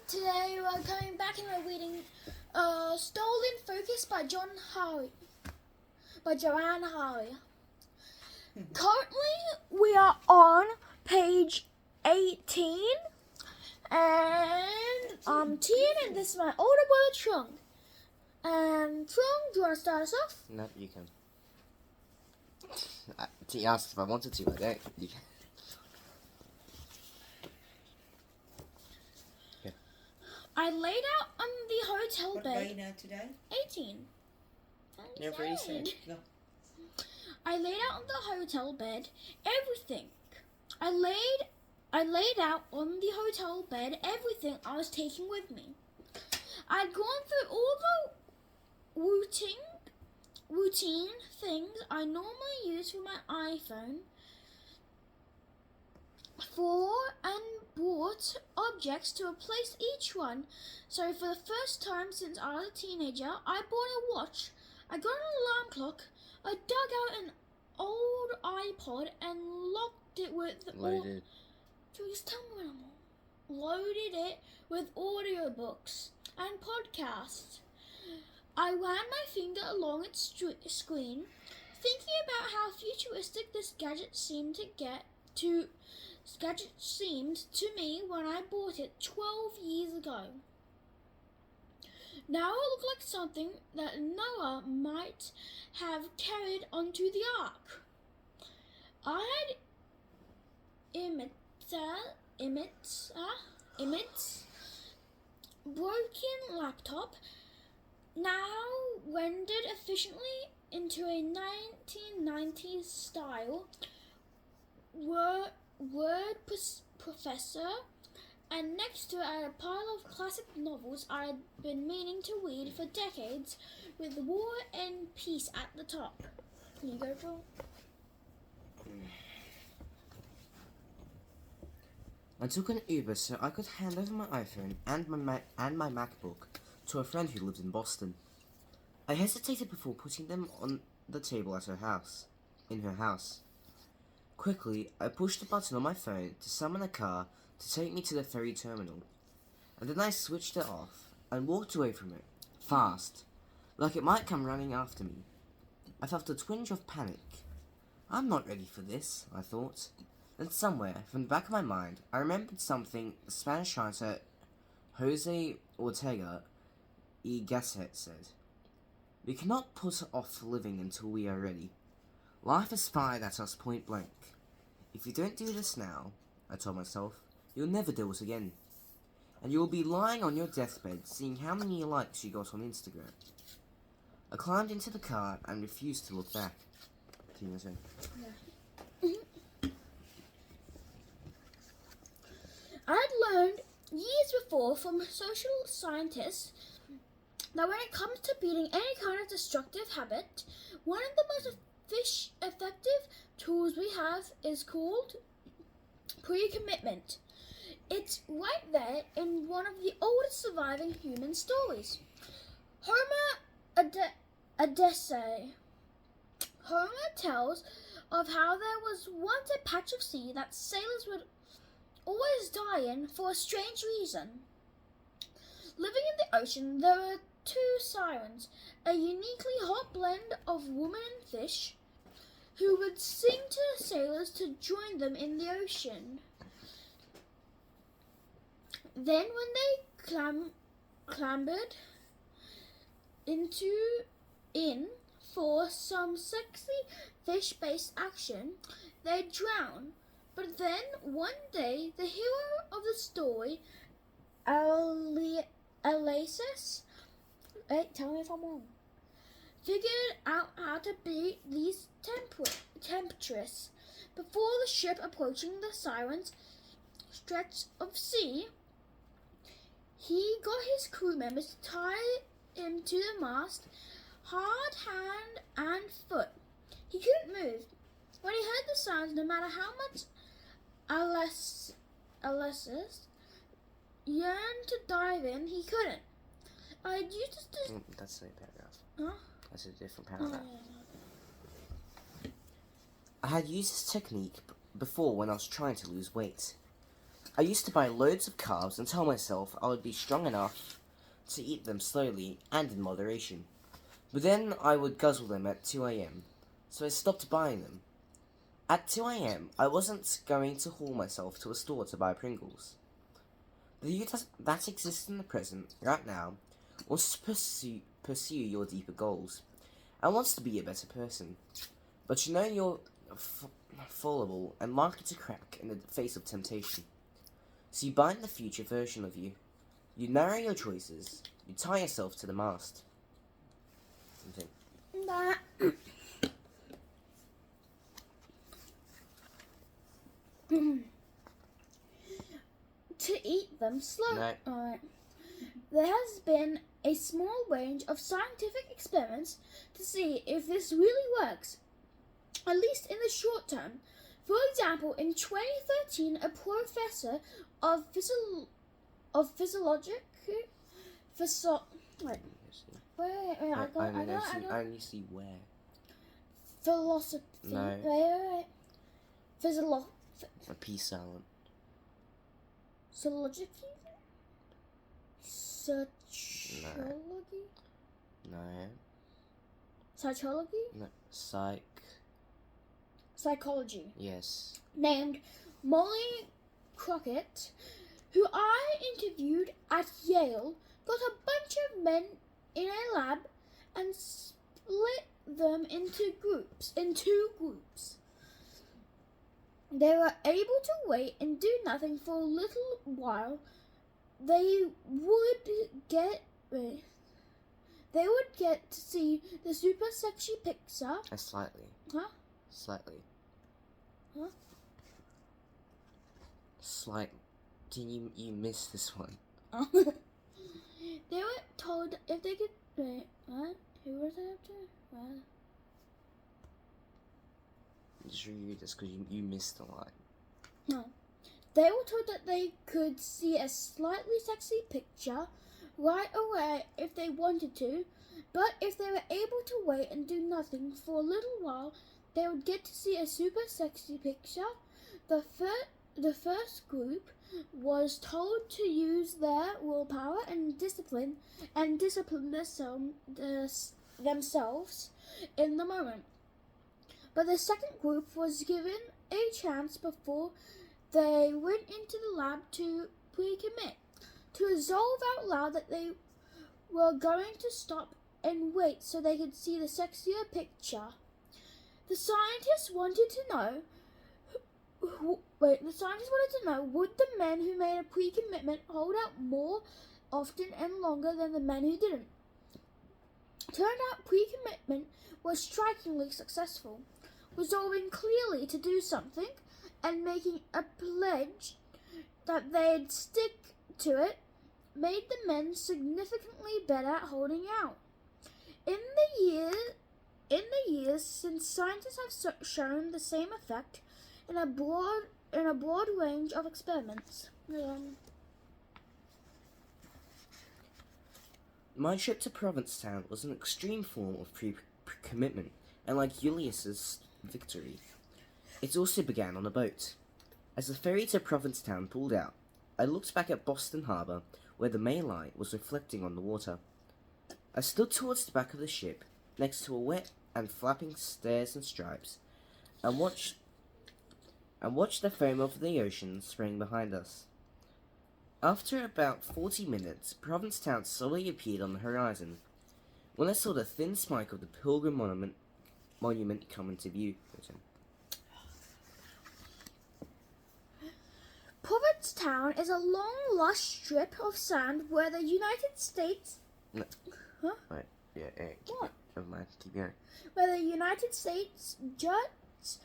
Today we're coming back and we're reading Stolen Focus by Joanne Harry. Currently we are on page 18 and Tien, and this is my older brother Trung. And Trung, do you want to start us off? No, you can. He asked if I wanted to, I don't. You can. Yeah. I laid out on the hotel What bed. are you now today? 18. Never really said. No. I laid out on the hotel bed everything. I laid out on the hotel bed everything I was taking with me. I'd gone through all the routine things I normally use for my iPhone for and brought objects to replace each one. So for the first time since I was a teenager, I bought a watch. I got an alarm clock. I dug out an old iPod and locked it with Loaded. Please tell me when I'm loaded it with audiobooks and podcasts. I ran my finger along its screen, thinking about how futuristic this gadget seemed to me when I bought it 12 years ago. Now it looked like something that Noah might have carried onto the ark. I had Emmett's broken laptop, now rendered efficiently into a 1990s style word processor, and next to it I had a pile of classic novels I had been meaning to read for decades, with War and Peace at the top. Can you go, Phil? I took an Uber so I could hand over my iPhone and my MacBook to a friend who lived in Boston. I hesitated before putting them on the table at in her house. Quickly, I pushed the button on my phone to summon a car to take me to the ferry terminal, and then I switched it off and walked away from it, fast, like it might come running after me. I felt a twinge of panic. I'm not ready for this, I thought. Then somewhere, from the back of my mind, I remembered something the Spanish writer Jose Ortega y Gasset said. We cannot put off living until we are ready. Life has fired at us point blank. If you don't do this now, I told myself, you'll never do it again. And you will be lying on your deathbed seeing how many likes you got on Instagram. I climbed into the car and refused to look back. Tina said. I'd learned years before from social scientists that when it comes to beating any kind of destructive habit, one of the most effective tools we have is called pre-commitment. It's right there in one of the oldest surviving human stories. Homer Odyssey. Homer tells of how there was once a patch of sea that sailors would always die in for a strange reason. Living in the ocean, there were two sirens, a uniquely hot blend of woman and fish, who would sing to the sailors to join them in the ocean. Then when they clambered in for some sexy fish-based action, they'd drown. But then, one day, the hero of the story, Elasus, tell me if I'm wrong, figured out how to beat these temperatures. Before the ship approaching the sirens' stretch of sea, he got his crew members to tie him to the mast, hard hand and foot. He couldn't move. When he heard the sounds, no matter how much Elasus yearned to dive in, he couldn't. I'd used this to... That's a paragraph. Huh? That's a different paragraph. Oh, yeah. I had used this technique before when I was trying to lose weight. I used to buy loads of carbs and tell myself I would be strong enough to eat them slowly and in moderation. But then I would guzzle them at 2 a.m., so I stopped buying them. At 2 a.m., I wasn't going to haul myself to a store to buy Pringles. The you that exists in the present, right now, wants to pursue your deeper goals, and wants to be a better person. But you know you're fallible and likely to crack in the face of temptation. So you bind the future version of you. You narrow your choices. You tie yourself to the mast. Something. Nah. To eat them slow. No. Alright. There has been a small range of scientific experiments to see if this really works, at least in the short term. For example, in 2013, a professor of physiology. Wait, I only see where. Philosophy. No. Wait. A P silent. Psychology? No. Psychology? No. Psychology. Yes. Named Molly Crockett, who I interviewed at Yale, got a bunch of men in a lab and split them into two groups. They were able to wait and do nothing for a little while. They would get to see the super sexy picture. Slightly. Huh? Slightly. Huh? Slight. You missed this one. They were told if they could. Wait, what? Who was I up to? What? Just reread this because you missed the line. No. They were told that they could see a slightly sexy picture right away if they wanted to, but if they were able to wait and do nothing for a little while, they would get to see a super sexy picture. The first group was told to use their willpower and discipline themselves in the moment. But the second group was given a chance before they went into the lab to pre-commit, to resolve out loud that they were going to stop and wait so they could see the sexier picture. The scientists wanted to know, would the men who made a pre-commitment hold out more often and longer than the men who didn't? Turned out pre-commitment was strikingly successful. Resolving clearly to do something and making a pledge that they'd stick to it made the men significantly better at holding out. In the years since, scientists have shown the same effect in a broad range of experiments. My trip to Provincetown was an extreme form of pre-commitment, and like Julius's victory, it also began on a boat. As the ferry to Provincetown pulled out, I looked back at Boston Harbor, where the May light was reflecting on the water. I stood towards the back of the ship, next to a wet and flapping stars and stripes, and watched the foam of the ocean spring behind us. After about 40 minutes, Provincetown slowly appeared on the horizon, when I saw the thin spike of the Pilgrim Monument come into view. Provincetown is a long, lush strip of sand where the United States... No. Huh? Right, yeah, What? Never mind, keep going. Where the United States juts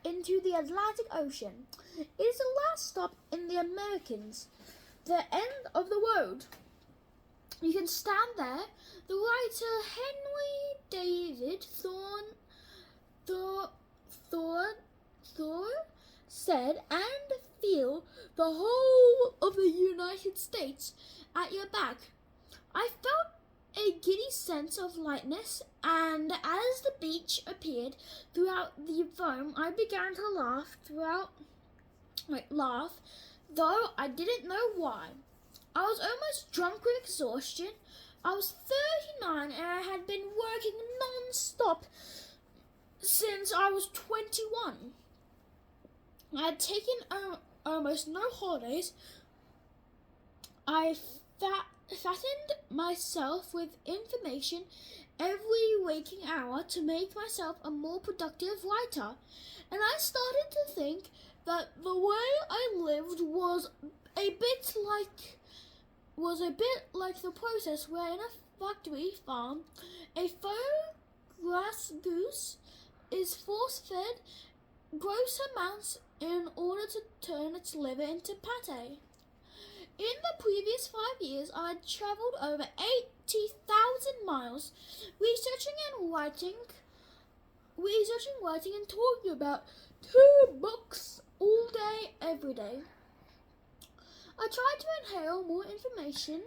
into the Atlantic Ocean. It is the last stop in the Americas, the end of the road. You can stand there. The writer Henry David Thoreau said, and feel the whole of the United States at your back. I felt a giddy sense of lightness, and as the beach appeared throughout the foam, I began to laugh though I didn't know why. I was almost drunk with exhaustion. I was 39 and I had been working non-stop since I was 21. I had taken almost no holidays. I fattened myself with information every waking hour to make myself a more productive writer, and I started to think that the way I lived was a bit like the process where in a factory farm a faux grass goose is force-fed gross amounts in order to turn its liver into pate. In the previous 5 years, I had travelled over 80,000 miles researching, writing, and talking about 2 books all day, every day. I tried to inhale more information,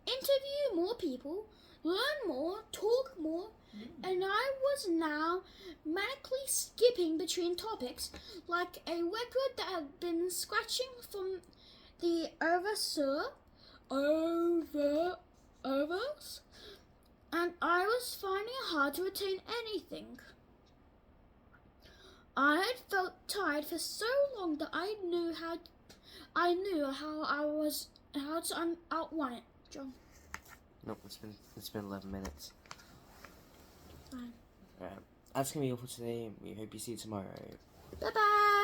interview more people, learn more, talk more, and I was now manically skipping between topics like a record that had been scratching from the overs, and I was finding it hard to retain anything. I had felt tired for so long that I knew how to outrun it, John. Nope, it's been 11 minutes. Fine. That's gonna be all for today. We hope you see you tomorrow. Bye bye.